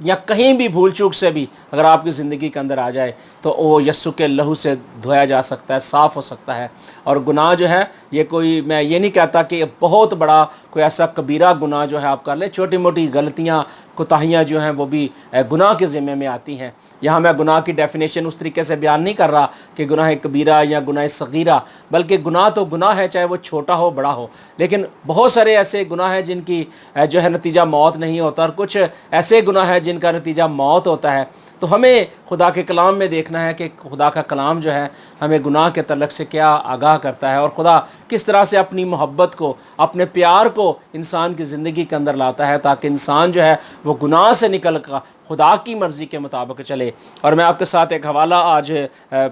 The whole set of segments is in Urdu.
یا کہیں بھی بھول چوک سے بھی اگر آپ کی زندگی کے اندر آ جائے تو وہ یسوع کے لہو سے دھویا جا سکتا ہے، صاف ہو سکتا ہے۔ اور گناہ جو ہے یہ کوئی، میں یہ نہیں کہتا کہ بہت بڑا کوئی ایسا کبیرہ گناہ جو ہے آپ کر لیں، چھوٹی موٹی غلطیاں کوتاہیاں جو ہیں وہ بھی گناہ کے ذمے میں آتی ہیں۔ یہاں میں گناہ کی ڈیفینیشن اس طریقے سے بیان نہیں کر رہا کہ گناہ کبیرہ یا گناہ صغیرہ، بلکہ گناہ تو گناہ ہے، چاہے وہ چھوٹا ہو بڑا ہو۔ لیکن بہت سارے ایسے گناہ ہیں جن کی جو ہے نتیجہ موت نہیں ہوتا، اور کچھ ایسے گناہ ہیں جن کا نتیجہ موت ہوتا ہے۔ تو ہمیں خدا کے کلام میں دیکھنا ہے کہ خدا کا کلام جو ہے ہمیں گناہ کے تعلق سے کیا آگاہ کرتا ہے، اور خدا کس طرح سے اپنی محبت کو، اپنے پیار کو انسان کی زندگی کے اندر لاتا ہے، تاکہ انسان جو ہے وہ گناہ سے نکل کر خدا کی مرضی کے مطابق چلے۔ اور میں آپ کے ساتھ ایک حوالہ آج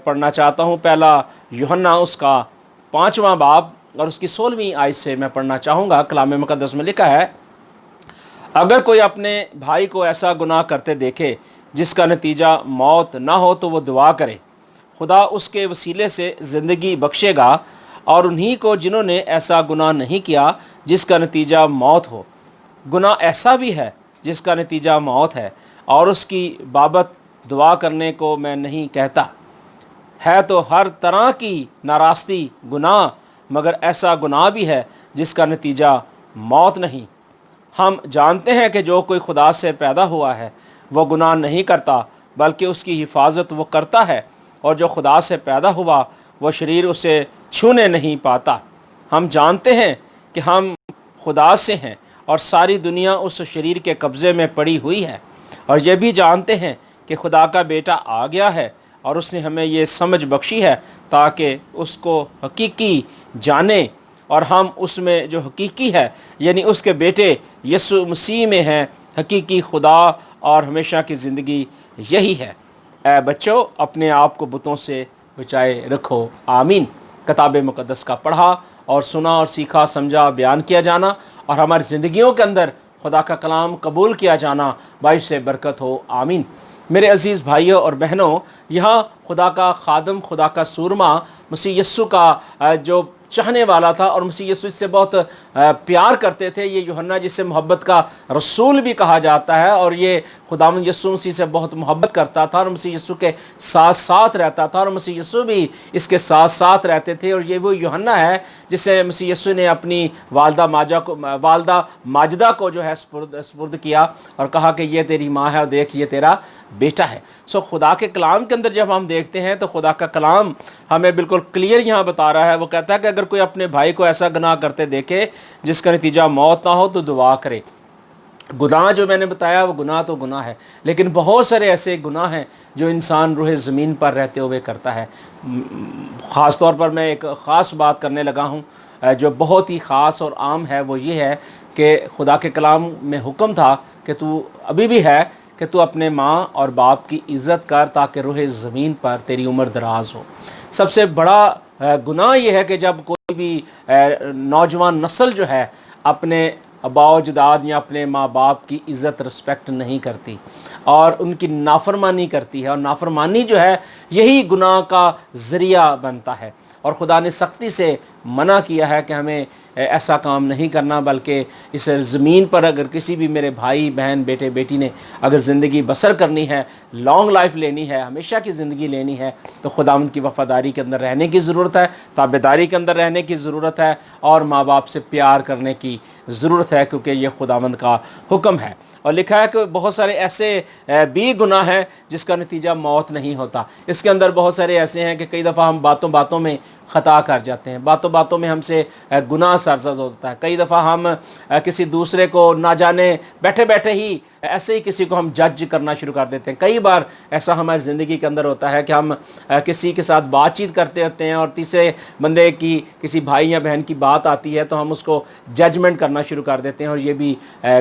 پڑھنا چاہتا ہوں، پہلا یوحنا اس کا 5واں باب اور اس کی 16ویں آیت سے میں پڑھنا چاہوں گا۔ کلام مقدس میں لکھا ہے، اگر کوئی اپنے بھائی کو ایسا گناہ کرتے دیکھے جس کا نتیجہ موت نہ ہو تو وہ دعا کرے، خدا اس کے وسیلے سے زندگی بخشے گا، اور انہی کو جنہوں نے ایسا گناہ نہیں کیا جس کا نتیجہ موت ہو۔ گناہ ایسا بھی ہے جس کا نتیجہ موت ہے، اور اس کی بابت دعا کرنے کو میں نہیں کہتا۔ ہے تو ہر طرح کی ناراستی گناہ، مگر ایسا گناہ بھی ہے جس کا نتیجہ موت نہیں۔ ہم جانتے ہیں کہ جو کوئی خدا سے پیدا ہوا ہے وہ گناہ نہیں کرتا، بلکہ اس کی حفاظت وہ کرتا ہے، اور جو خدا سے پیدا ہوا وہ شریر اسے چھونے نہیں پاتا۔ ہم جانتے ہیں کہ ہم خدا سے ہیں، اور ساری دنیا اس شریر کے قبضے میں پڑی ہوئی ہے، اور یہ بھی جانتے ہیں کہ خدا کا بیٹا آ گیا ہے، اور اس نے ہمیں یہ سمجھ بخشی ہے تاکہ اس کو حقیقی جانیں، اور ہم اس میں جو حقیقی ہے یعنی اس کے بیٹے یسوع مسیح میں ہیں۔ حقیقی خدا اور ہمیشہ کی زندگی یہی ہے۔ اے بچوں، اپنے آپ کو بتوں سے بچائے رکھو، آمین۔ کتاب مقدس کا پڑھا اور سنا اور سیکھا، سمجھا، بیان کیا جانا، اور ہماری زندگیوں کے اندر خدا کا کلام قبول کیا جانا باعث سے برکت ہو، آمین۔ میرے عزیز بھائیوں اور بہنوں، یہاں خدا کا خادم، خدا کا سورما، مسیح یسوع کا جو چاہنے والا تھا اور مسیح یسوع سے بہت پیار کرتے تھے، یہ یوحنا جسے محبت کا رسول بھی کہا جاتا ہے، اور یہ خداوند یسوع مسیح سے بہت محبت کرتا تھا، اور مسیح یسوع کے ساتھ ساتھ رہتا تھا، اور مسیح یسوع بھی اس کے ساتھ ساتھ رہتے تھے۔ اور یہ وہ یوحنا ہے جسے مسیح یسوع نے اپنی والدہ ماجدہ کو جو ہے سپرد کیا، اور کہا کہ یہ تیری ماں ہے، اور دیکھ یہ تیرا بیٹا ہے۔ خدا کے کلام کے اندر جب ہم دیکھتے ہیں تو خدا کا کلام ہمیں بالکل کلیئر یہاں بتا رہا ہے۔ وہ کہتا ہے کہ اگر کوئی اپنے بھائی کو ایسا گناہ کرتے دیکھے جس کا نتیجہ موت نہ ہو تو دعا کرے۔ گناہ جو میں نے بتایا وہ گناہ تو گناہ ہے، لیکن بہت سارے ایسے گناہ ہیں جو انسان روح زمین پر رہتے ہوئے کرتا ہے۔ خاص طور پر میں ایک خاص بات کرنے لگا ہوں جو بہت ہی خاص اور عام ہے، وہ یہ ہے کہ خدا کے کلام میں حکم تھا کہ تو ابھی بھی ہے کہ تو اپنے ماں اور باپ کی عزت کر تاکہ روح زمین پر تیری عمر دراز ہو۔ سب سے بڑا گناہ یہ ہے کہ جب کوئی بھی نوجوان نسل جو ہے اپنے آباء و اجداد یا اپنے ماں باپ کی عزت رسپیکٹ نہیں کرتی اور ان کی نافرمانی کرتی ہے، اور نافرمانی جو ہے یہی گناہ کا ذریعہ بنتا ہے۔ اور خدا نے سختی سے منع کیا ہے کہ ہمیں ایسا کام نہیں کرنا، بلکہ اس زمین پر اگر کسی بھی میرے بھائی بہن بیٹے بیٹی نے اگر زندگی بسر کرنی ہے، لانگ لائف لینی ہے، ہمیشہ کی زندگی لینی ہے، تو خداوند کی وفاداری کے اندر رہنے کی ضرورت ہے، تابعداری کے اندر رہنے کی ضرورت ہے، اور ماں باپ سے پیار کرنے کی ضرورت ہے، کیونکہ یہ خداوند کا حکم ہے۔ اور لکھا ہے کہ بہت سارے ایسے بھی گناہ ہیں جس کا نتیجہ موت نہیں ہوتا۔ اس کے اندر بہت سارے ایسے ہیں کہ کئی دفعہ ہم باتوں باتوں میں خطا کر جاتے ہیں، باتوں باتوں میں ہم سے گناہ سرزد ہوتا ہے۔ کئی دفعہ ہم کسی دوسرے کو نہ جانے بیٹھے بیٹھے ہی ایسے ہی کسی کو ہم جج کرنا شروع کر دیتے ہیں۔ کئی بار ایسا ہماری زندگی کے اندر ہوتا ہے کہ ہم کسی کے ساتھ بات چیت کرتے ہوتے ہیں، اور تیسرے بندے کی کسی بھائی یا بہن کی بات آتی ہے تو ہم اس کو ججمنٹ کرنا شروع کر دیتے ہیں، اور یہ بھی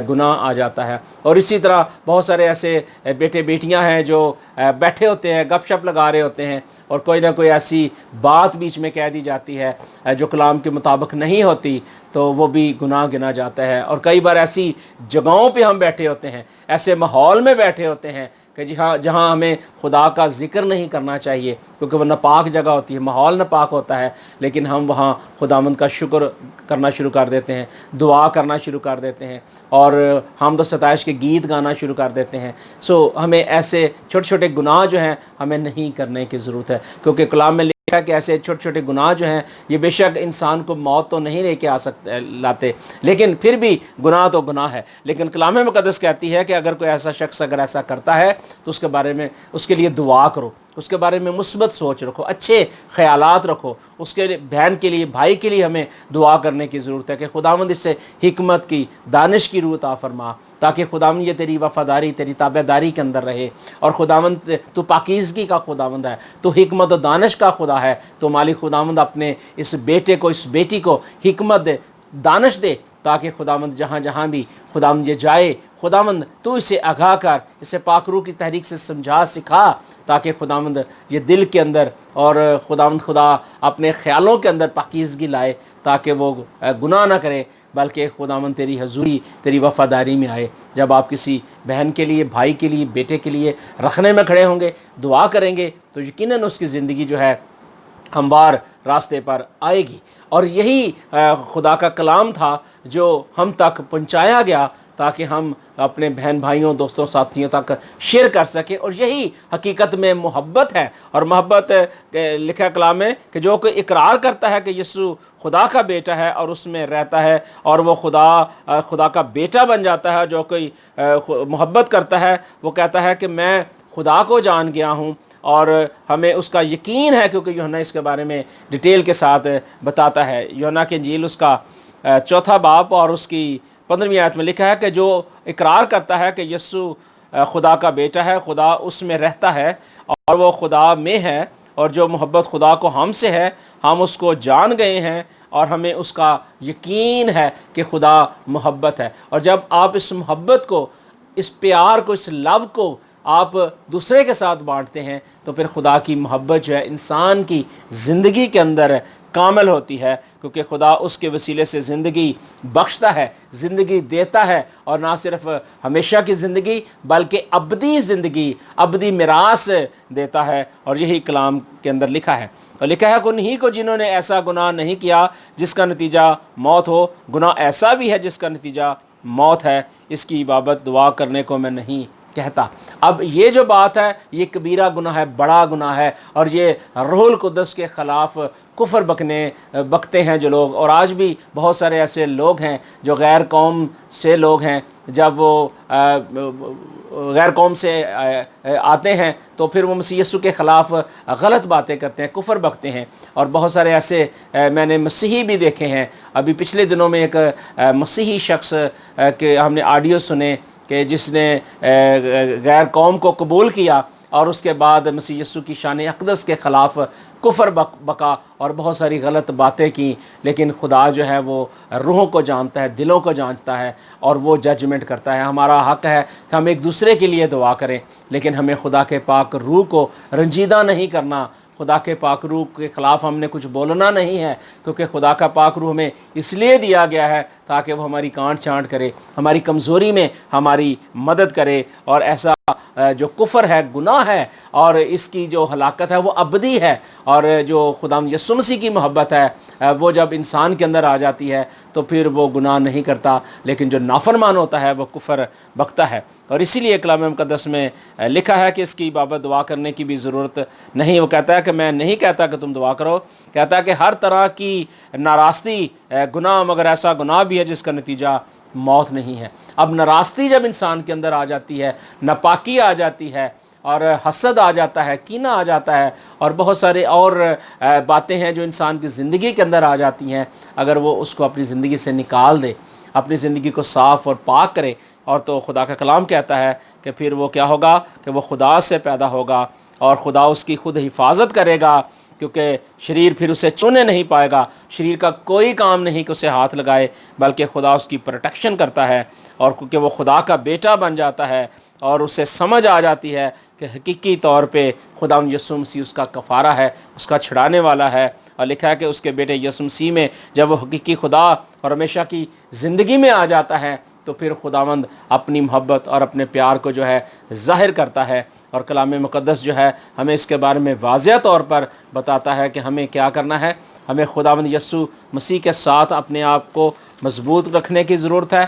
گناہ آ جاتا ہے۔ اور اسی طرح بہت سارے ایسے بیٹے بیٹیاں ہیں جو بیٹھے ہوتے ہیں، گپ شپ لگا رہے ہوتے ہیں، اور کوئی نہ کوئی ایسی بات بیچ میں کہہ دی جاتی ہے جو کلام کے مطابق نہیں ہوتی تو وہ بھی گناہ گنا جاتا ہے۔ اور کئی بار ایسی جگہوں پہ ہم بیٹھے ہوتے ہیں، ایسے ماحول میں بیٹھے ہوتے ہیں کہ جی ہاں جہاں ہمیں خدا کا ذکر نہیں کرنا چاہیے کیونکہ وہ ناپاک جگہ ہوتی ہے، ماحول ناپاک ہوتا ہے، لیکن ہم وہاں خداوند کا شکر کرنا شروع کر دیتے ہیں، دعا کرنا شروع کر دیتے ہیں اور حمد و ستائش کے گیت گانا شروع کر دیتے ہیں۔ ہمیں ایسے چھوٹے چھوٹے گناہ جو ہیں ہمیں نہیں کرنے کی ضرورت ہے، کیونکہ کلام میں لکھا ہے کہ ایسے چھوٹے چھوٹے گناہ جو ہیں یہ بے شک انسان کو موت تو نہیں لے کے لاتے، لیکن پھر بھی گناہ تو گناہ ہے۔ لیکن کلام مقدس کہتی ہے کہ اگر کوئی ایسا شخص اگر ایسا کرتا ہے تو اس کے بارے میں اس کے لیے دعا کرو، اس کے بارے میں مثبت سوچ رکھو، اچھے خیالات رکھو، اس کے بہن کے لیے، بھائی کے لیے ہمیں دعا کرنے کی ضرورت ہے کہ خداوند اس سے حکمت کی، دانش کی روح عطا فرما، تاکہ خداوند یہ تیری وفاداری، تیری تابعداری کے اندر رہے۔ اور خداوند تو پاکیزگی کا خداوند ہے، تو حکمت و دانش کا خدا ہے، تو مالک خداوند اپنے اس بیٹے کو، اس بیٹی کو حکمت دے، دانش دے، تاکہ خداوند جہاں جہاں بھی خداوند یہ جائے، خداوند تو اسے آگاہ کر، اسے پاک روح کی تحریک سے سمجھا سکھا، تاکہ خداوند یہ دل کے اندر اور خداوند خدا اپنے خیالوں کے اندر پاکیزگی لائے، تاکہ وہ گناہ نہ کرے، بلکہ خداوند تیری حضوری، تیری وفاداری میں آئے۔ جب آپ کسی بہن کے لیے، بھائی کے لیے، بیٹے کے لیے رکھنے میں کھڑے ہوں گے، دعا کریں گے، تو یقیناً اس کی زندگی جو ہے ہموار راستے پر آئے گی۔ اور یہی خدا کا کلام تھا جو ہم تک پہنچایا گیا تاکہ ہم اپنے بہن بھائیوں، دوستوں، ساتھیوں تک شیئر کر سکیں، اور یہی حقیقت میں محبت ہے۔ اور محبت لکھا کلام میں کہ جو کوئی اقرار کرتا ہے کہ یسوع خدا کا بیٹا ہے اور اس میں رہتا ہے اور وہ خدا کا بیٹا بن جاتا ہے، جو کوئی محبت کرتا ہے وہ کہتا ہے کہ میں خدا کو جان گیا ہوں، اور ہمیں اس کا یقین ہے، کیونکہ یوحنا اس کے بارے میں ڈیٹیل کے ساتھ بتاتا ہے۔ یوحنا کی انجیل اس کا 4 باب اور اس کی 15ویں آیت میں لکھا ہے کہ جو اقرار کرتا ہے کہ یسوع خدا کا بیٹا ہے، خدا اس میں رہتا ہے اور وہ خدا میں ہے، اور جو محبت خدا کو ہم سے ہے، ہم اس کو جان گئے ہیں اور ہمیں اس کا یقین ہے کہ خدا محبت ہے۔ اور جب آپ اس محبت کو، اس پیار کو، اس لو کو آپ دوسرے کے ساتھ بانٹتے ہیں تو پھر خدا کی محبت جو ہے انسان کی زندگی کے اندر کامل ہوتی ہے، کیونکہ خدا اس کے وسیلے سے زندگی بخشتا ہے، زندگی دیتا ہے، اور نہ صرف ہمیشہ کی زندگی بلکہ ابدی زندگی، ابدی میراث دیتا ہے۔ اور یہی کلام کے اندر لکھا ہے، اور لکھا ہے کہ انہی کو جنہوں نے ایسا گناہ نہیں کیا جس کا نتیجہ موت ہو، گناہ ایسا بھی ہے جس کا نتیجہ موت ہے، اس کی بابت دعا کرنے کو میں نہیں کہتا۔ اب یہ جو بات ہے یہ کبیرہ گناہ ہے، بڑا گناہ ہے، اور یہ روح القدس کے خلاف کفر بکتے ہیں جو لوگ۔ اور آج بھی بہت سارے ایسے لوگ ہیں جو غیر قوم سے لوگ ہیں، جب وہ غیر قوم سے آتے ہیں تو پھر وہ مسیح یسوع کے خلاف غلط باتیں کرتے ہیں، کفر بکتے ہیں۔ اور بہت سارے ایسے میں نے مسیحی بھی دیکھے ہیں۔ ابھی پچھلے دنوں میں ایک مسیحی شخص کے ہم نے آڈیو سنے کہ جس نے غیر قوم کو قبول کیا اور اس کے بعد مسیح یسوع کی شان اقدس کے خلاف کفر بکا اور بہت ساری غلط باتیں کی۔ لیکن خدا جو ہے وہ روحوں کو جانتا ہے، دلوں کو جانتا ہے، اور وہ ججمنٹ کرتا ہے۔ ہمارا حق ہے کہ ہم ایک دوسرے کے لیے دعا کریں، لیکن ہمیں خدا کے پاک روح کو رنجیدہ نہیں کرنا، خدا کے پاک روح کے خلاف ہم نے کچھ بولنا نہیں ہے، کیونکہ خدا کا پاک روح ہمیں اس لیے دیا گیا ہے تاکہ وہ ہماری کانٹ چانٹ کرے، ہماری کمزوری میں ہماری مدد کرے۔ اور ایسا جو کفر ہے، گناہ ہے، اور اس کی جو ہلاکت ہے وہ ابدی ہے۔ اور جو خدا یسوع مسیح کی محبت ہے وہ جب انسان کے اندر آ جاتی ہے تو پھر وہ گناہ نہیں کرتا، لیکن جو نافرمان ہوتا ہے وہ کفر بکتا ہے۔ اور اسی لیے کلام مقدس میں لکھا ہے کہ اس کی بابت دعا کرنے کی بھی ضرورت نہیں۔ وہ کہتا ہے کہ میں نہیں کہتا کہ تم دعا کرو، کہتا ہے کہ ہر طرح کی ناراستی گناہ، مگر ایسا گناہ بھی ہے جس کا نتیجہ موت نہیں ہے۔ اب ناراستی جب انسان کے اندر آ جاتی ہے، ناپاکی آ جاتی ہے، اور حسد آ جاتا ہے، کینہ آ جاتا ہے، اور بہت سارے اور باتیں ہیں جو انسان کی زندگی کے اندر آ جاتی ہیں، اگر وہ اس کو اپنی زندگی سے نکال دے، اپنی زندگی کو صاف اور پاک کرے، اور تو خدا کا کلام کہتا ہے کہ پھر وہ کیا ہوگا کہ وہ خدا سے پیدا ہوگا اور خدا اس کی خود حفاظت کرے گا، کیونکہ شریر پھر اسے چھونے نہیں پائے گا. شریر کا کوئی کام نہیں کہ اسے ہاتھ لگائے، بلکہ خدا اس کی پروٹیکشن کرتا ہے. اور کیونکہ وہ خدا کا بیٹا بن جاتا ہے اور اسے سمجھ آ جاتی ہے کہ حقیقی طور پہ خدا یسوع مسیح اس کا کفارہ ہے، اس کا چھڑانے والا ہے. اور لکھا ہے کہ اس کے بیٹے یسوع مسیح میں جب وہ حقیقی خدا اور ہمیشہ کی زندگی میں آ جاتا ہے تو پھر خداوند اپنی محبت اور اپنے پیار کو جو ہے ظاہر کرتا ہے. اور کلام مقدس جو ہے ہمیں اس کے بارے میں واضح طور پر بتاتا ہے کہ ہمیں کیا کرنا ہے. ہمیں خداوند یسوع مسیح کے ساتھ اپنے آپ کو مضبوط رکھنے کی ضرورت ہے،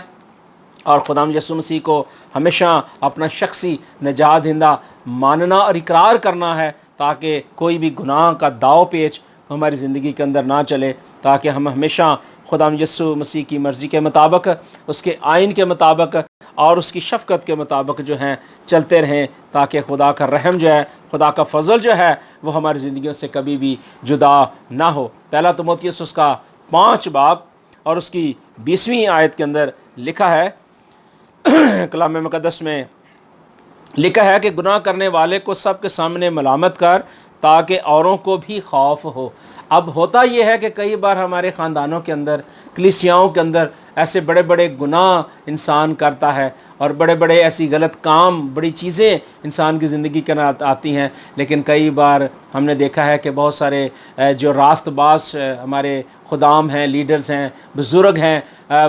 اور خداوند یسوع مسیح کو ہمیشہ اپنا شخصی نجات دہندہ ماننا اور اقرار کرنا ہے، تاکہ کوئی بھی گناہ کا داؤ پیچ ہماری زندگی کے اندر نہ چلے، تاکہ ہم ہمیشہ خداوند یسوع مسیح کی مرضی کے مطابق، اس کے آئین کے مطابق اور اس کی شفقت کے مطابق جو ہیں چلتے رہیں، تاکہ خدا کا رحم جو ہے، خدا کا فضل جو ہے وہ ہماری زندگیوں سے کبھی بھی جدا نہ ہو. پہلا تimotheus اس کا 5 باب اور اس کی 20ویں آیت کے اندر لکھا ہے، کلام مقدس میں لکھا ہے کہ گناہ کرنے والے کو سب کے سامنے ملامت کر تاکہ اوروں کو بھی خوف ہو. اب ہوتا یہ ہے کہ کئی بار ہمارے خاندانوں کے اندر، کلیسیاؤں کے اندر ایسے بڑے بڑے گناہ انسان کرتا ہے اور بڑے بڑے ایسی غلط کام، بڑی چیزیں انسان کی زندگی کے اندر آتی ہیں، لیکن کئی بار ہم نے دیکھا ہے کہ بہت سارے جو راست باز ہمارے خدام ہیں، لیڈرز ہیں، بزرگ ہیں،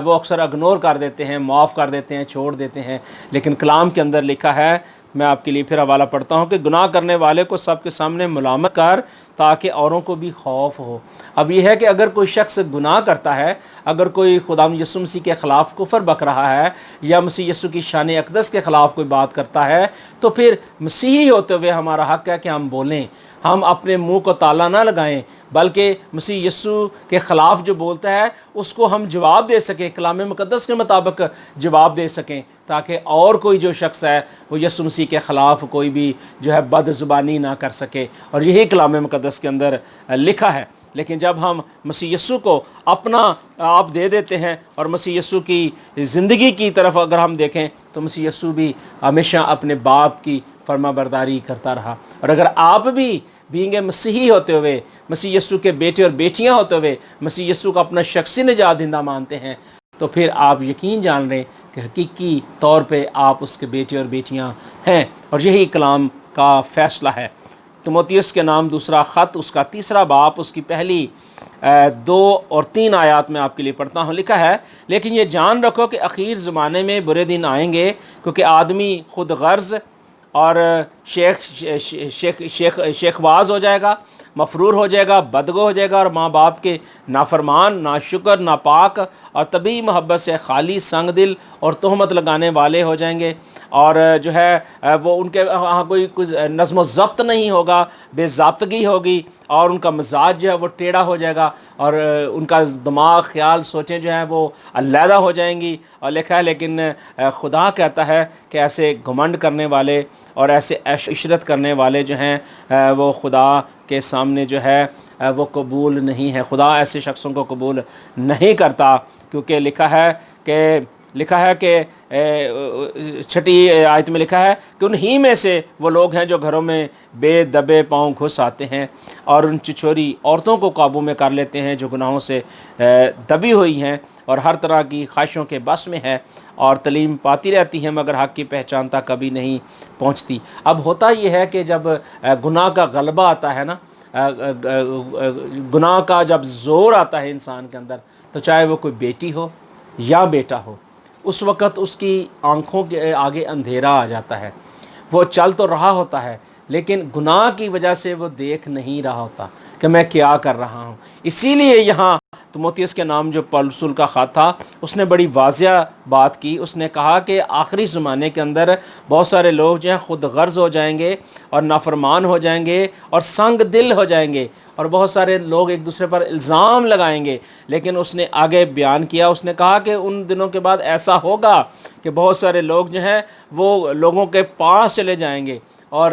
وہ اکثر اگنور کر دیتے ہیں، معاف کر دیتے ہیں، چھوڑ دیتے ہیں. لیکن کلام کے اندر لکھا ہے، میں آپ کے لیے پھر حوالہ پڑھتا ہوں، کہ گناہ کرنے والے کو سب کے سامنے ملامت کر تاکہ اوروں کو بھی خوف ہو. اب یہ ہے کہ اگر کوئی شخص گناہ کرتا ہے، اگر کوئی خداوند یسوع مسیح کے خلاف کفر بک رہا ہے یا مسیح یسوع کی شان اقدس کے خلاف کوئی بات کرتا ہے، تو پھر مسیحی ہوتے ہوئے ہمارا حق ہے کہ ہم بولیں، ہم اپنے منہ کو تالا نہ لگائیں، بلکہ مسیح یسوع کے خلاف جو بولتا ہے اس کو ہم جواب دے سکیں، کلام مقدس کے مطابق جواب دے سکیں، تاکہ اور کوئی جو شخص ہے وہ یسوع مسیح کے خلاف کوئی بھی جو ہے بد زبانی نہ کر سکے. اور یہی کلام مقدس کے اندر لکھا ہے. لیکن جب ہم مسیح یسوع کو اپنا آپ دے دیتے ہیں اور مسیح یسوع کی زندگی کی طرف اگر ہم دیکھیں تو مسیح یسوع بھی ہمیشہ اپنے باپ کی فرما برداری کرتا رہا. اور اگر آپ بھی بینگ مسیحی ہوتے ہوئے، مسیح یسوع کے بیٹے اور بیٹیاں ہوتے ہوئے مسیح یسوع کو اپنا شخصی نجات دہندہ مانتے ہیں، تو پھر آپ یقین جان لیں کہ حقیقی طور پہ آپ اس کے بیٹے اور بیٹیاں ہیں. اور یہی کلام کا فیصلہ ہے. تimotheus کے نام دوسرا خط اس کا 3 باب اس کی پہلی 2 اور 3 آیات میں آپ کے لیے پڑھتا ہوں. لکھا ہے، لیکن یہ جان رکھو کہ اخیر زمانے میں برے دن آئیں گے، کیونکہ آدمی خود غرض اور شیخ باز ہو جائے گا، مفرور ہو جائے گا، بدگو ہو جائے گا، اور ماں باپ کے نافرمان، ناشکر، ناپاک اور طبیعی محبت سے خالی، سنگ دل اور تہمت لگانے والے ہو جائیں گے. اور جو ہے وہ ان کے وہاں کوئی نظم و ضبط نہیں ہوگا، بے ضابطگی ہوگی، اور ان کا مزاج جو ہے وہ ٹیڑھا ہو جائے گا، اور ان کا دماغ، خیال، سوچیں جو ہیں وہ علیحدہ ہو جائیں گی. اور لکھا ہے، لیکن خدا کہتا ہے کہ ایسے گھمنڈ کرنے والے اور ایسے عیش عشرت کرنے والے جو ہیں وہ خدا کے سامنے جو ہے وہ قبول نہیں ہے. خدا ایسے شخصوں کو قبول نہیں کرتا، کیونکہ لکھا ہے کہ 6 آیت میں لکھا ہے کہ انہی میں سے وہ لوگ ہیں جو گھروں میں بے دبے پاؤں گھس آتے ہیں اور ان چچوری عورتوں کو قابو میں کر لیتے ہیں جو گناہوں سے دبی ہوئی ہیں اور ہر طرح کی خواہشوں کے بس میں ہے، اور تعلیم پاتی رہتی ہیں مگر حق کی پہچان تک کبھی نہیں پہنچتی. اب ہوتا یہ ہے کہ جب گناہ کا غلبہ آتا ہے نا، گناہ کا جب زور آتا ہے انسان کے اندر، تو چاہے وہ کوئی بیٹی ہو یا بیٹا ہو، اس وقت اس کی آنکھوں کے آگے اندھیرا آ جاتا ہے. وہ چل تو رہا ہوتا ہے لیکن گناہ کی وجہ سے وہ دیکھ نہیں رہا ہوتا کہ میں کیا کر رہا ہوں. اسی لیے یہاں تimotheus کے نام جو پالوس رسول کا خط تھا، اس نے بڑی واضح بات کی. اس نے کہا کہ آخری زمانے کے اندر بہت سارے لوگ جو ہیں خود غرض ہو جائیں گے اور نافرمان ہو جائیں گے اور سنگ دل ہو جائیں گے، اور بہت سارے لوگ ایک دوسرے پر الزام لگائیں گے. لیکن اس نے آگے بیان کیا، اس نے کہا کہ ان دنوں کے بعد ایسا ہوگا کہ بہت سارے لوگ جو ہیں وہ لوگوں کے پاس چلے جائیں گے اور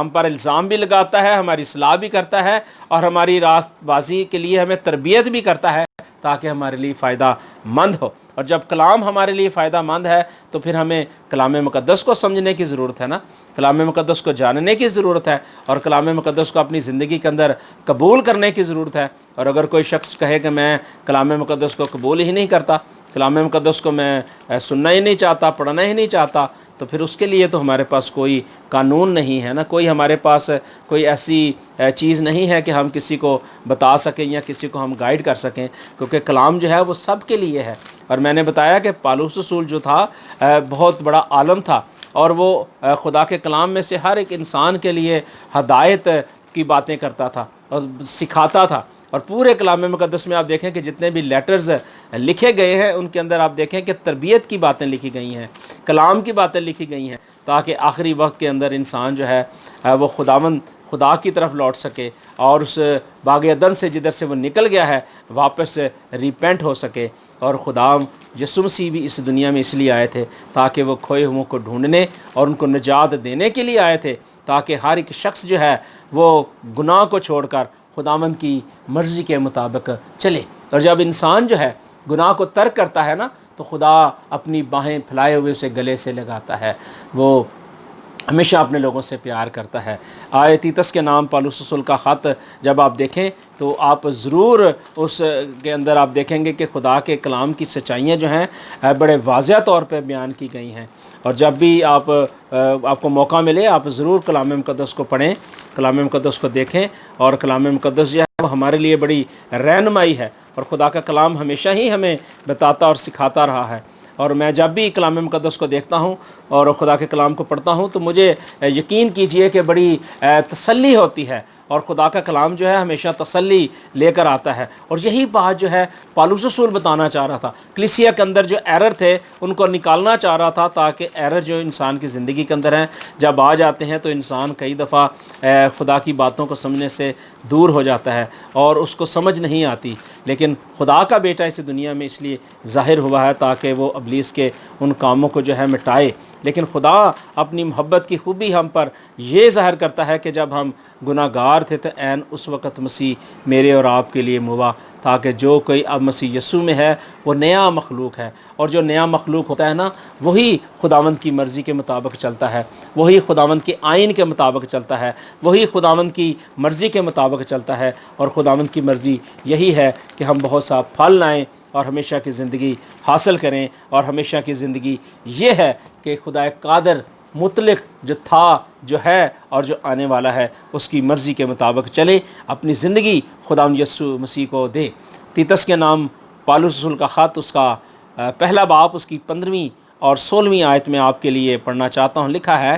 ہم پر الزام بھی لگاتا ہے، ہماری اصلاح بھی کرتا ہے، اور ہماری راست بازی کے لیے ہمیں تربیت بھی کرتا ہے تاکہ ہمارے لیے فائدہ مند ہو۔ اور جب کلام ہمارے لیے فائدہ مند ہے تو پھر ہمیں کلام مقدس کو سمجھنے کی ضرورت ہے نا، کلام مقدس کو جاننے کی ضرورت ہے، اور کلام مقدس کو اپنی زندگی کے اندر قبول کرنے کی ضرورت ہے۔ اور اگر کوئی شخص کہے کہ میں کلام مقدس کو قبول ہی نہیں کرتا، کلام مقدس کو میں سننا ہی نہیں چاہتا، پڑھنا ہی نہیں چاہتا، تو پھر اس کے لیے تو ہمارے پاس کوئی قانون نہیں ہے نا، کوئی ہمارے پاس کوئی ایسی چیز نہیں ہے کہ ہم کسی کو بتا سکیں یا کسی کو ہم گائیڈ کر سکیں، کیونکہ کلام جو ہے وہ سب کے لیے ہے۔ اور میں نے بتایا کہ پالوس رسول جو تھا بہت بڑا عالم تھا، اور وہ خدا کے کلام میں سے ہر ایک انسان کے لیے ہدایت کی باتیں کرتا تھا اور سکھاتا تھا۔ اور پورے کلام مقدس میں آپ دیکھیں کہ جتنے بھی لیٹرز لکھے گئے ہیں ان کے اندر آپ دیکھیں کہ تربیت کی باتیں لکھی گئی ہیں، کلام کی باتیں لکھی گئی ہیں، تاکہ آخری وقت کے اندر انسان جو ہے وہ خدا کی طرف لوٹ سکے، اور اس باغ عدن سے جدھر سے وہ نکل گیا ہے واپس ریپینٹ ہو سکے۔ اور خدا یسوع مسیح بھی اس دنیا میں اس لیے آئے تھے تاکہ وہ کھوئے ہوئوں کو ڈھونڈنے اور ان کو نجات دینے کے لیے آئے تھے، تاکہ ہر ایک شخص جو ہے وہ گناہ کو چھوڑ کر خداوند کی مرضی کے مطابق چلے۔ اور جب انسان جو ہے گناہ کو ترک کرتا ہے نا تو خدا اپنی باہیں پھیلائے ہوئے اسے گلے سے لگاتا ہے، وہ ہمیشہ اپنے لوگوں سے پیار کرتا ہے۔ آئے تیتس کے نام پالوس رسول کا خط جب آپ دیکھیں تو آپ ضرور اس کے اندر آپ دیکھیں گے کہ خدا کے کلام کی سچائیاں جو ہیں بڑے واضح طور پہ بیان کی گئی ہیں۔ اور جب بھی آپ کو موقع ملے آپ ضرور کلام مقدس کو پڑھیں، کلام مقدس کو دیکھیں، اور کلام مقدس جو ہے وہ ہمارے لیے بڑی رہنمائی ہے، اور خدا کا کلام ہمیشہ ہی ہمیں بتاتا اور سکھاتا رہا ہے۔ اور میں جب بھی کلام مقدس کو دیکھتا ہوں اور خدا کے کلام کو پڑھتا ہوں تو مجھے یقین کیجئے کہ بڑی تسلی ہوتی ہے، اور خدا کا کلام جو ہے ہمیشہ تسلی لے کر آتا ہے۔ اور یہی بات جو ہے پالوس رسول بتانا چاہ رہا تھا، کلیسیا کے اندر جو ایرر تھے ان کو نکالنا چاہ رہا تھا، تاکہ ایرر جو انسان کی زندگی کے اندر ہیں جب آ جاتے ہیں تو انسان کئی دفعہ خدا کی باتوں کو سمجھنے سے دور ہو جاتا ہے اور اس کو سمجھ نہیں آتی۔ لیکن خدا کا بیٹا اس دنیا میں اس لیے ظاہر ہوا ہے تاکہ وہ ابلیس کے ان کاموں کو جو ہے مٹائے۔ لیکن خدا اپنی محبت کی خوبی ہم پر یہ ظاہر کرتا ہے کہ جب ہم گناہ گار تھے تو عین اس وقت مسیح میرے اور آپ کے لیے موا، تاکہ جو کوئی اب مسیح یسوع میں ہے وہ نیا مخلوق ہے، اور جو نیا مخلوق ہوتا ہے نا وہی خداوند کی مرضی کے مطابق چلتا ہے، وہی خداوند کے آئین کے مطابق چلتا ہے، وہی خداوند کی مرضی کے مطابق چلتا ہے۔ اور خداوند کی مرضی یہی ہے کہ ہم بہت سا پھل لائیں اور ہمیشہ کی زندگی حاصل کریں، اور ہمیشہ کی زندگی یہ ہے کہ خدا قادر مطلق جو تھا، جو ہے اور جو آنے والا ہے اس کی مرضی کے مطابق چلے، اپنی زندگی خداوند یسوع مسیح کو دے۔ تیتس کے نام پالوس رسول کا خط، اس کا پہلا باب، اس کی 15ویں اور 16ویں آیت میں آپ کے لیے پڑھنا چاہتا ہوں۔ لکھا ہے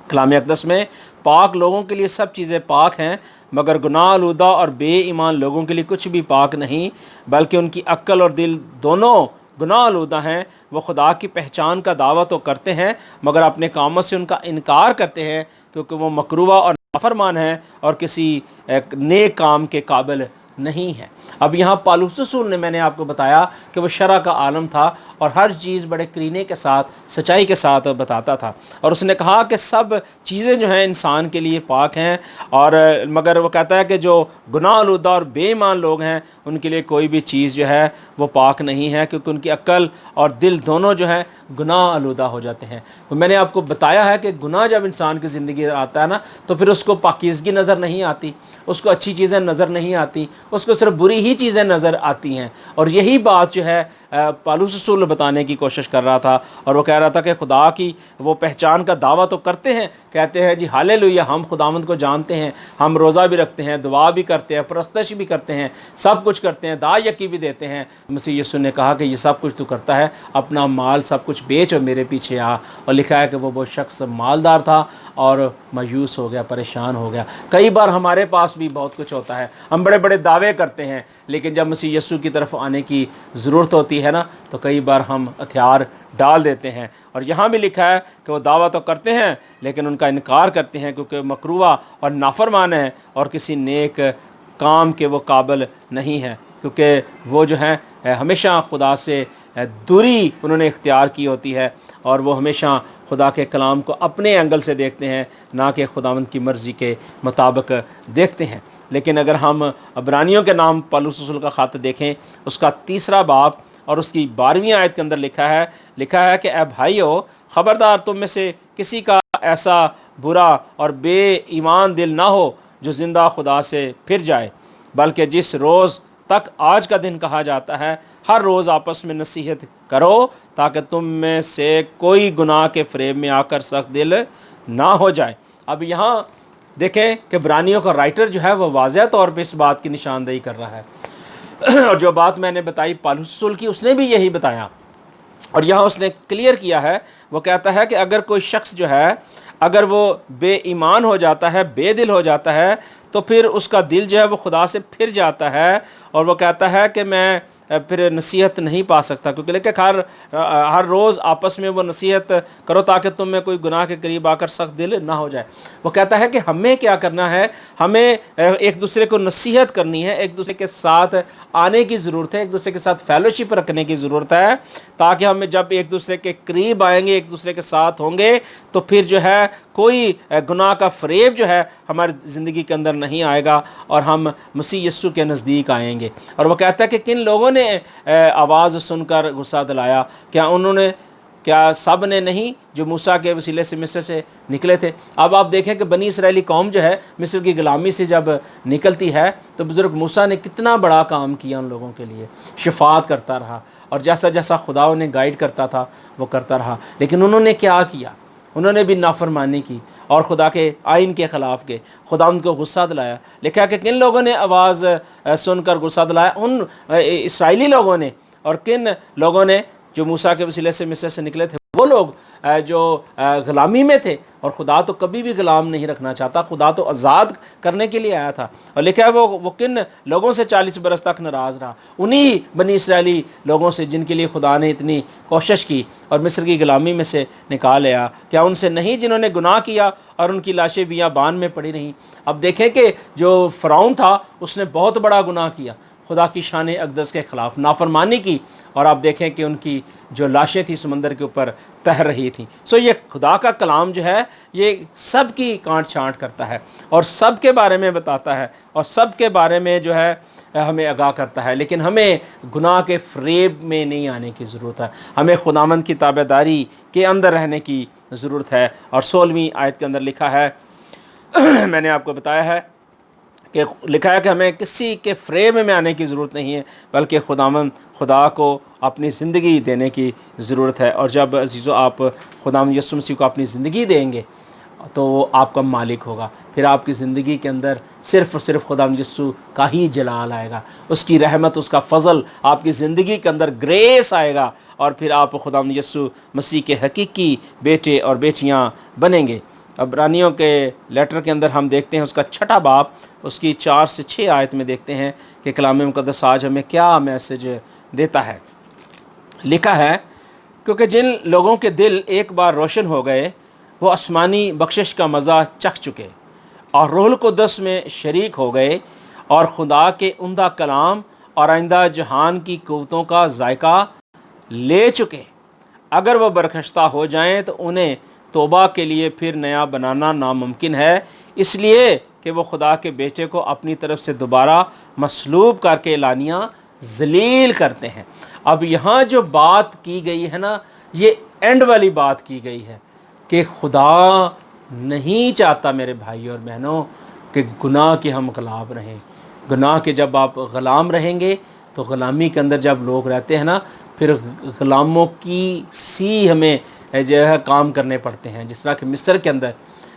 کلام اقدس میں، پاک لوگوں کے لیے سب چیزیں پاک ہیں، مگر گناہ آلودہ اور بے ایمان لوگوں کے لیے کچھ بھی پاک نہیں، بلکہ ان کی عقل اور دل دونوں گناہ آلودہ ہیں۔ وہ خدا کی پہچان کا دعویٰ تو کرتے ہیں مگر اپنے کاموں سے ان کا انکار کرتے ہیں، کیونکہ وہ مکروہ اور نافرمان ہیں اور کسی نیک کام کے قابل نہیں ہے۔ اب یہاں پالوس رسول نے، میں نے آپ کو بتایا کہ وہ شرع کا عالم تھا اور ہر چیز بڑے قرینے کے ساتھ، سچائی کے ساتھ بتاتا تھا، اور اس نے کہا کہ سب چیزیں جو ہیں انسان کے لیے پاک ہیں، اور مگر وہ کہتا ہے کہ جو گناہ آلودہ اور بے ایمان لوگ ہیں ان کے لیے کوئی بھی چیز جو ہے وہ پاک نہیں ہے، کیونکہ ان کی عقل اور دل دونوں جو ہیں گناہ آلودہ ہو جاتے ہیں۔ تو میں نے آپ کو بتایا ہے کہ گناہ جب انسان کی زندگی آتا ہے نا تو پھر اس کو پاکیزگی نظر نہیں آتی، اس کو اچھی چیزیں نظر نہیں آتی، اس کو صرف بری ہی چیزیں نظر آتی ہیں۔ اور یہی بات جو ہے پالوس رسول بتانے کی کوشش کر رہا تھا، اور وہ کہہ رہا تھا کہ خدا کی وہ پہچان کا دعویٰ تو کرتے ہیں، کہتے ہیں جی ہالےلویا، ہم خداوند کو جانتے ہیں، ہم روزہ بھی رکھتے ہیں، دعا بھی کرتے ہیں، پرستش بھی کرتے ہیں، سب کچھ کرتے ہیں، دعا یکی بھی دیتے ہیں۔ مسیح یسوع نے کہا کہ یہ سب کچھ تو کرتا ہے، اپنا مال سب کچھ بیچ اور میرے پیچھے آ۔ اور لکھا ہے کہ وہ شخص مالدار تھا اور مایوس ہو گیا، پریشان ہو گیا۔ کئی بار ہمارے پاس بھی بہت کچھ ہوتا ہے، ہم بڑے بڑے دعوے کرتے ہیں، لیکن جب مسیح یسوع کی طرف آنے کی ضرورت ہوتی ہے نا تو کئی بار ہم ہتھیار ڈال دیتے ہیں۔ اور یہاں بھی لکھا ہے کہ وہ دعویٰ تو کرتے ہیں لیکن ان کا انکار کرتے ہیں، کیونکہ مکروہ اور نافرمان ہیں اور کسی نیک کام کے وہ قابل نہیں ہیں، کیونکہ وہ جو ہیں ہمیشہ خدا سے دوری انہوں نے اختیار کی ہوتی ہے، اور وہ ہمیشہ خدا کے کلام کو اپنے اینگل سے دیکھتے ہیں، نہ کہ خداوند کی مرضی کے مطابق دیکھتے ہیں۔ لیکن اگر ہم عبرانیوں کے نام پالوس رسول کا خط دیکھیں، اس کا 3 باب اور اس کی 12ویں آیت کے اندر لکھا ہے کہ اے بھائیو، خبردار تم میں سے کسی کا ایسا برا اور بے ایمان دل نہ ہو جو زندہ خدا سے پھر جائے، بلکہ جس روز تک آج کا دن کہا جاتا ہے ہر روز آپس میں نصیحت کرو، تاکہ تم میں سے کوئی گناہ کے فریب میں آ کر سخت دل نہ ہو جائے۔ اب یہاں دیکھیں کہ عبرانیوں کا رائٹر جو ہے وہ واضح طور پہ اس بات کی نشاندہی کر رہا ہے، اور جو بات میں نے بتائی پالوس رسول کی، اس نے بھی یہی بتایا، اور یہاں اس نے کلیئر کیا ہے۔ وہ کہتا ہے کہ اگر کوئی شخص جو ہے اگر وہ بے ایمان ہو جاتا ہے، بے دل ہو جاتا ہے، تو پھر اس کا دل جو ہے وہ خدا سے پھر جاتا ہے، اور وہ کہتا ہے کہ میں پھر نصیحت نہیں پا سکتا، کیونکہ لیکن ہر روز آپس میں وہ نصیحت کرو تاکہ تم میں کوئی گناہ کے قریب آ کر سخت دل نہ ہو جائے۔ وہ کہتا ہے کہ ہمیں کیا کرنا ہے، ہمیں ایک دوسرے کو نصیحت کرنی ہے، ایک دوسرے کے ساتھ آنے کی ضرورت ہے، ایک دوسرے کے ساتھ فیلوشپ رکھنے کی ضرورت ہے، تاکہ ہم جب ایک دوسرے کے قریب آئیں گے، ایک دوسرے کے ساتھ ہوں گے، تو پھر جو ہے کوئی گناہ کا فریب جو ہے ہماری زندگی کے اندر نہیں آئے گا، اور ہم مسیح یسوع کے نزدیک آئیں گے۔ اور وہ کہتا ہے کہ کن لوگوں نے آواز سن کر غصہ دلایا، کیا سب نے نہیں جو موسیٰ کے وسیلے سے مصر سے نکلے تھے؟ اب آپ دیکھیں کہ بنی اسرائیلی قوم جو ہے مصر کی غلامی سے جب نکلتی ہے تو بزرگ موسیٰ نے کتنا بڑا کام کیا ان لوگوں کے لیے، شفاعت کرتا رہا، اور جیسا جیسا خدا انہیں گائیڈ کرتا تھا وہ کرتا رہا۔ لیکن انہوں نے کیا کیا؟ انہوں نے بھی نافرمانی کی اور خدا کے آئین کے خلاف گئے، خدا ان کو غصہ دلایا۔ لکھا کہ کن لوگوں نے آواز سن کر غصہ دلایا؟ ان اسرائیلی لوگوں نے، اور کن لوگوں نے جو موسیٰ کے وسیلے سے مصر سے نکلے تھے، وہ لوگ جو غلامی میں تھے، اور خدا تو کبھی بھی غلام نہیں رکھنا چاہتا، خدا تو آزاد کرنے کے لیے آیا تھا۔ اور لکھا ہے وہ کن لوگوں سے 40 برس تک ناراض رہا، انہی بنی اسرائیلی لوگوں سے جن کے لیے خدا نے اتنی کوشش کی اور مصر کی غلامی میں سے نکال لیا۔ کیا ان سے نہیں جنہوں نے گناہ کیا اور ان کی لاشیں بیابان میں پڑی رہیں؟ اب دیکھیں کہ جو فرعون تھا اس نے بہت بڑا گناہ کیا، خدا کی شان اقدس کے خلاف نافرمانی کی، اور آپ دیکھیں کہ ان کی جو لاشیں تھیں سمندر کے اوپر تیر رہی تھیں۔ یہ خدا کا کلام جو ہے یہ سب کی کانٹ چھانٹ کرتا ہے، اور سب کے بارے میں بتاتا ہے، اور سب کے بارے میں جو ہے ہمیں آگاہ کرتا ہے۔ لیکن ہمیں گناہ کے فریب میں نہیں آنے کی ضرورت ہے، ہمیں خداوند کی تابعداری کے اندر رہنے کی ضرورت ہے۔ اور 16ویں آیت کے اندر لکھا ہے میں نے آپ کو بتایا ہے کہ لکھا ہے کہ ہمیں کسی کے فریب میں آنے کی ضرورت نہیں ہے، بلکہ خدا کو اپنی زندگی دینے کی ضرورت ہے۔ اور جب عزیزو آپ خداوند یسوع مسیح کو اپنی زندگی دیں گے تو وہ آپ کا مالک ہوگا، پھر آپ کی زندگی کے اندر صرف اور صرف خداوند یسوع کا ہی جلال آئے گا، اس کی رحمت، اس کا فضل آپ کی زندگی کے اندر گریس آئے گا، اور پھر آپ خداوند یسوع مسیح کے حقیقی بیٹے اور بیٹیاں بنیں گے۔ عبرانیوں کے لیٹر کے اندر ہم دیکھتے ہیں اس کا 6 باب، اس کی 4 سے 6 آیت میں دیکھتے ہیں کہ کلام مقدس آج ہمیں کیا میسج دیتا ہے۔ لکھا ہے کیونکہ جن لوگوں کے دل ایک بار روشن ہو گئے وہ آسمانی بخشش کا مزہ چکھ چکے اور روح القدس میں شریک ہو گئے، اور خدا کے عمدہ کلام اور آئندہ جہان کی قوتوں کا ذائقہ لے چکے۔ اگر وہ برخشتہ ہو جائیں تو انہیں توبہ کے لیے پھر نیا بنانا ناممکن ہے، اس لیے کہ وہ خدا کے بیٹے کو اپنی طرف سے دوبارہ مصلوب کر کے اعلانیہ ذلیل کرتے ہیں۔ اب یہاں جو بات کی گئی ہے نا، یہ اینڈ والی بات کی گئی ہے کہ خدا نہیں چاہتا میرے بھائی اور بہنوں کہ گناہ کے ہم غلام رہیں۔ گناہ کے جب آپ غلام رہیں گے تو غلامی کے اندر جب لوگ رہتے ہیں نا، پھر غلاموں کی سی ہمیں جو ہے کام کرنے پڑتے ہیں۔ جس طرح کہ مصر کے اندر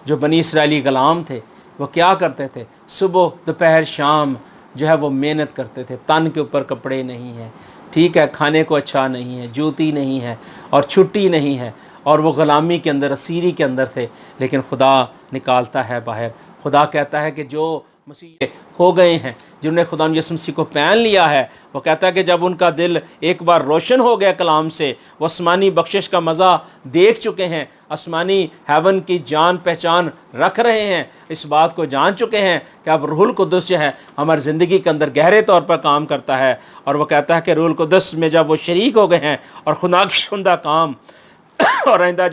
جو بنی اسرائیلی غلام تھے وہ کیا کرتے تھے؟ صبح دوپہر شام جو ہے وہ محنت کرتے تھے، تن کے اوپر کپڑے نہیں ہیں، ٹھیک ہے، کھانے کو اچھا نہیں ہے، جوتی نہیں ہے، اور چھٹی نہیں ہے، اور وہ غلامی کے اندر، اسیری کے اندر تھے۔ لیکن خدا نکالتا ہے باہر۔ خدا کہتا ہے کہ جو مسیح ہو گئے ہیں، جنہوں نے خدا یسوع مسیح کو پہن لیا ہے، وہ کہتا ہے کہ جب ان کا دل ایک بار روشن ہو گیا کلام سے، وہ آسمانی بخشش کا مزہ دیکھ چکے ہیں، آسمانی ہیون کی جان پہچان رکھ رہے ہیں، اس بات کو جان چکے ہیں کہ اب روح القدس جو ہے ہماری زندگی کے اندر گہرے طور پر کام کرتا ہے۔ اور وہ کہتا ہے کہ روح القدس میں جب وہ شریک ہو گئے ہیں اور خدا کے عمدہ کام اور آئندہ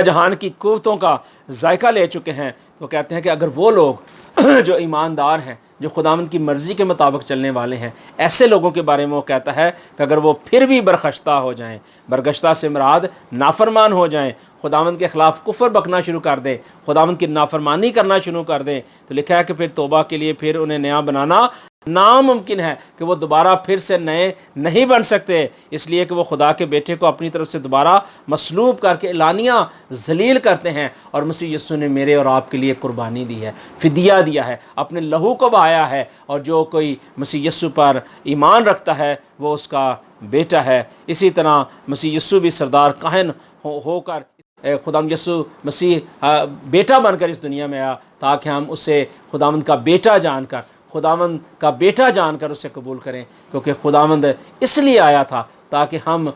جہان کی قوتوں کا ذائقہ لے چکے ہیں، تو کہتے ہیں کہ اگر وہ لوگ جو ایماندار ہیں، جو خداوند کی مرضی کے مطابق چلنے والے ہیں، ایسے لوگوں کے بارے میں وہ کہتا ہے کہ اگر وہ پھر بھی برخشتہ ہو جائیں، برگشتہ سے مراد نافرمان ہو جائیں، خداوند کے خلاف کفر بکنا شروع کر دیں، خداوند کی نافرمانی کرنا شروع کر دیں، تو لکھا ہے کہ پھر توبہ کے لیے پھر انہیں نیا بنانا ناممکن ہے، کہ وہ دوبارہ پھر سے نئے نہیں بن سکتے، اس لیے کہ وہ خدا کے بیٹے کو اپنی طرف سے دوبارہ مصلوب کر کے اعلانیہ ذلیل کرتے ہیں، اور مسیح یسوع نے میرے اور آپ کے لیے قربانی دی ہے، فدیہ دیا ہے، اپنے لہو کو بہایا ہے، اور جو کوئی مسیح یسوع پر ایمان رکھتا ہے وہ اس کا بیٹا ہے۔ اسی طرح مسیح یسوع بھی سردار کاہن ہو کر خداوند یسوع مسیح بیٹا بن کر اس دنیا میں آیا، تاکہ ہم اسے خداوند کا بیٹا جان کر اسے قبول کریں، کیونکہ خداوند اس لیے آیا تھا تاکہ ہم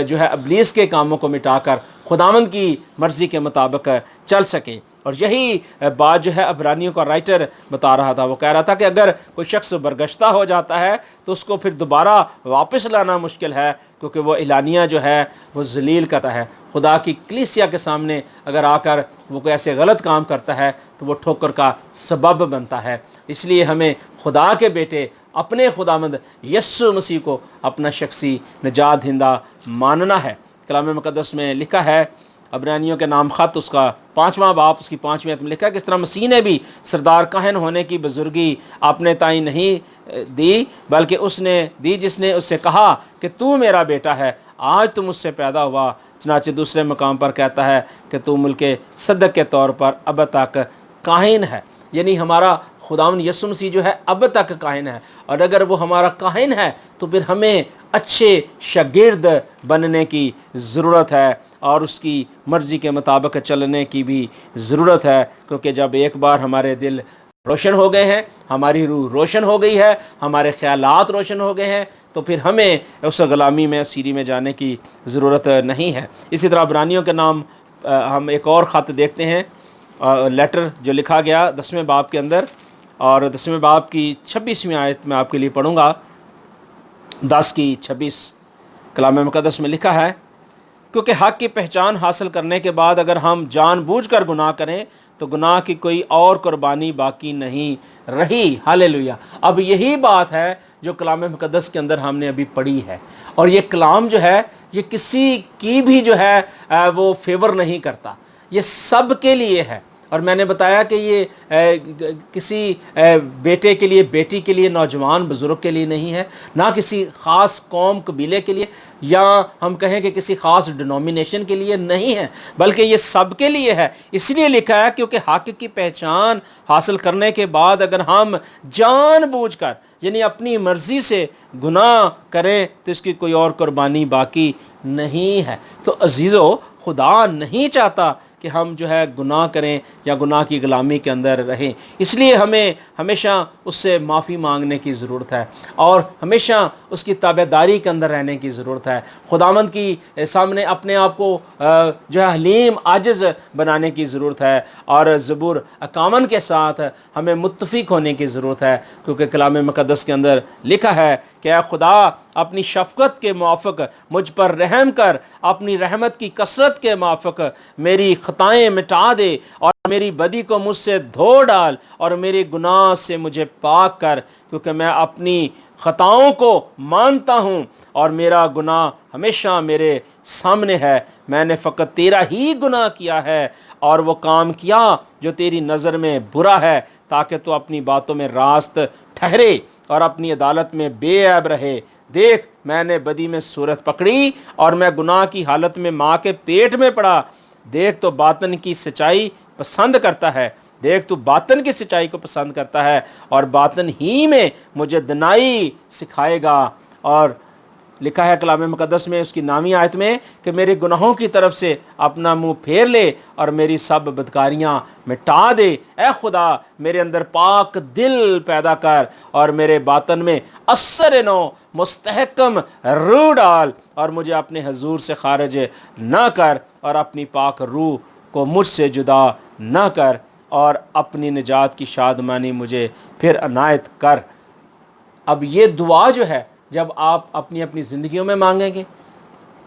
جو ہے ابلیس کے کاموں کو مٹا کر خداوند کی مرضی کے مطابق چل سکیں۔ اور یہی بات جو ہے عبرانیوں کا رائٹر بتا رہا تھا، وہ کہہ رہا تھا کہ اگر کوئی شخص برگشتہ ہو جاتا ہے تو اس کو پھر دوبارہ واپس لانا مشکل ہے، کیونکہ وہ اعلانیہ جو ہے وہ ذلیل کرتا ہے۔ خدا کی کلیسیا کے سامنے اگر آ کر وہ کوئی ایسے غلط کام کرتا ہے تو وہ ٹھوکر کا سبب بنتا ہے۔ اس لیے ہمیں خدا کے بیٹے اپنے خداوند یسوع مسیح کو اپنا شخصی نجات دہندہ ماننا ہے۔ کلام مقدس میں لکھا ہے، عبرانیوں کے نام خط اس کا 5واں باب اس کی 5ویں آیت میں لکھا ہے کہ اس طرح مسیح نے بھی سردار کاہن ہونے کی بزرگی اپنے تائیں نہیں دی، بلکہ اس نے دی جس نے اس سے کہا کہ تو میرا بیٹا ہے، آج تم مجھ سے پیدا ہوا۔ چنانچہ دوسرے مقام پر کہتا ہے کہ تو ملک صدق کے طور پر اب تک کاہن ہے، یعنی ہمارا خداوند یسوع مسیح جو ہے اب تک کاہن ہے، اور اگر وہ ہمارا کاہن ہے تو پھر ہمیں اچھے شاگرد بننے کی ضرورت ہے، اور اس کی مرضی کے مطابق چلنے کی بھی ضرورت ہے، کیونکہ جب ایک بار ہمارے دل روشن ہو گئے ہیں، ہماری روح روشن ہو گئی ہے، ہمارے خیالات روشن ہو گئے ہیں، تو پھر ہمیں اس غلامی میں سیری میں جانے کی ضرورت نہیں ہے۔ اسی طرح عبرانیوں کے نام ہم ایک اور خط دیکھتے ہیں، لیٹر جو لکھا گیا 10ویں باب کے اندر، اور 10ویں باب کی 26ویں آیت میں آپ کے لیے پڑھوں گا، 10:26 کلام مقدس میں لکھا ہے، کیونکہ حق کی پہچان حاصل کرنے کے بعد اگر ہم جان بوجھ کر گناہ کریں تو گناہ کی کوئی اور قربانی باقی نہیں رہی۔ ہاللیلویہ۔ اب یہی بات ہے جو کلام مقدس کے اندر ہم نے ابھی پڑھی ہے، اور یہ کلام جو ہے یہ کسی کی بھی جو ہے وہ فیور نہیں کرتا، یہ سب کے لیے ہے۔ اور میں نے بتایا کہ یہ کسی بیٹے کے لیے، بیٹی کے لیے، نوجوان بزرگ کے لیے نہیں ہے، نہ کسی خاص قوم قبیلے کے لیے، یا ہم کہیں کہ کسی خاص ڈینومینیشن کے لیے نہیں ہے، بلکہ یہ سب کے لیے ہے۔ اس لیے لکھا ہے کیونکہ حق کی پہچان حاصل کرنے کے بعد اگر ہم جان بوجھ کر یعنی اپنی مرضی سے گناہ کریں تو اس کی کوئی اور قربانی باقی نہیں ہے۔ تو عزیزو، خدا نہیں چاہتا کہ ہم جو ہے گناہ کریں یا گناہ کی غلامی کے اندر رہیں، اس لیے ہمیں ہمیشہ اس سے معافی مانگنے کی ضرورت ہے، اور ہمیشہ اس کی تابعداری کے اندر رہنے کی ضرورت ہے۔ خداوند کی سامنے اپنے آپ کو جو ہے حلیم عاجز بنانے کی ضرورت ہے، اور زبور 51 کے ساتھ ہمیں متفق ہونے کی ضرورت ہے، کیونکہ کلام مقدس کے اندر لکھا ہے کہ اے خدا اپنی شفقت کے موافق مجھ پر رحم کر، اپنی رحمت کی کثرت کے موافق میری خطائیں مٹا دے، اور میری بدی کو مجھ سے دھو ڈال، اور میرے گناہ سے مجھے پاک کر، کیونکہ میں اپنی خطاؤں کو مانتا ہوں اور میرا گناہ ہمیشہ میرے سامنے ہے۔ میں نے فقط تیرا ہی گناہ کیا ہے اور وہ کام کیا جو تیری نظر میں برا ہے، تاکہ تو اپنی باتوں میں راست ٹھہرے اور اپنی عدالت میں بے عیب رہے۔ دیکھ، میں نے بدی میں صورت پکڑی اور میں گناہ کی حالت میں ماں کے پیٹ میں پڑا۔ دیکھ، تو باطن کی سچائی پسند کرتا ہے، دیکھ تو باطن کی سچائی کو پسند کرتا ہے، اور باطن ہی میں مجھے دنائی سکھائے گا۔ اور لکھا ہے کلام مقدس میں اس کی 9ویں آیت میں کہ میرے گناہوں کی طرف سے اپنا منہ پھیر لے اور میری سب بدکاریاں مٹا دے۔ اے خدا، میرے اندر پاک دل پیدا کر اور میرے باطن میں اثر نو مستحکم روح ڈال، اور مجھے اپنے حضور سے خارج نہ کر، اور اپنی پاک روح کو مجھ سے جدا نہ کر، اور اپنی نجات کی شادمانی مجھے پھر عنایت کر۔ اب یہ دعا جو ہے جب آپ اپنی اپنی زندگیوں میں مانگیں گے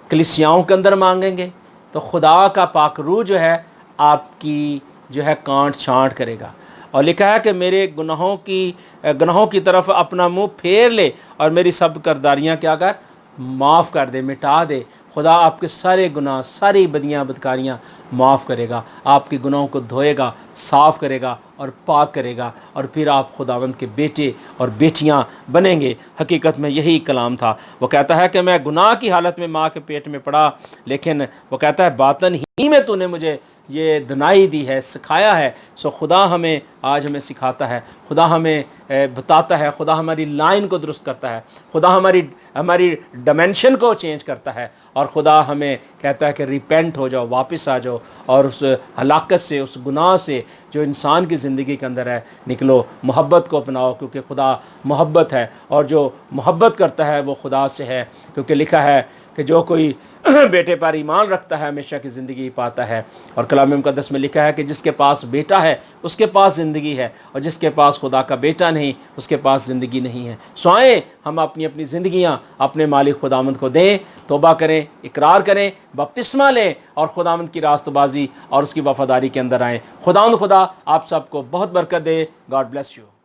کلیسیاؤں کے اندر مانگیں گے تو خدا کا پاک روح جو ہے آپ کی جو ہے کانٹ چھانٹ کرے گا، اور لکھا ہے کہ میرے گناہوں کی طرف اپنا منہ پھیر لے اور میری سب کرداریاں کیا کر معاف کر دے، مٹا دے۔ خدا آپ کے سارے گناہ، ساری بدیاں بدکاریاں معاف کرے گا، آپ کے گناہوں کو دھوئے گا، صاف کرے گا اور پاک کرے گا، اور پھر آپ خداوند کے بیٹے اور بیٹیاں بنیں گے۔ حقیقت میں یہی کلام تھا۔ وہ کہتا ہے کہ میں گناہ کی حالت میں ماں کے پیٹ میں پڑا، لیکن وہ کہتا ہے باطن ہی میں تو نے مجھے یہ دنائی دی ہے، سکھایا ہے۔ سو خدا آج ہمیں سکھاتا ہے، خدا ہمیں بتاتا ہے، خدا ہماری لائن کو درست کرتا ہے، خدا ہماری ڈائمنشن کو چینج کرتا ہے، اور خدا ہمیں کہتا ہے کہ ریپینٹ ہو جاؤ، واپس آ جاؤ، اور اس ہلاکت سے، اس گناہ سے جو انسان کی زندگی کے اندر ہے نکلو، محبت کو اپناؤ، کیونکہ خدا محبت ہے، اور جو محبت کرتا ہے وہ خدا سے ہے، کیونکہ لکھا ہے کہ جو کوئی بیٹے پر ایمان رکھتا ہے ہمیشہ کی زندگی پاتا ہے۔ اور کلام مقدس میں لکھا ہے کہ جس کے پاس بیٹا ہے اس کے پاس زندگی ہے، اور جس کے پاس خدا کا بیٹا نہیں اس کے پاس زندگی نہیں ہے۔ سو آئیں ہم اپنی زندگیاں اپنے مالک خداوند کو دیں، توبہ کریں، اقرار کریں، بپتسمہ لیں، اور خداوند کی راست بازی اور اس کی وفاداری کے اندر آئیں۔ خدا آپ سب کو بہت برکت دے۔ God bless you.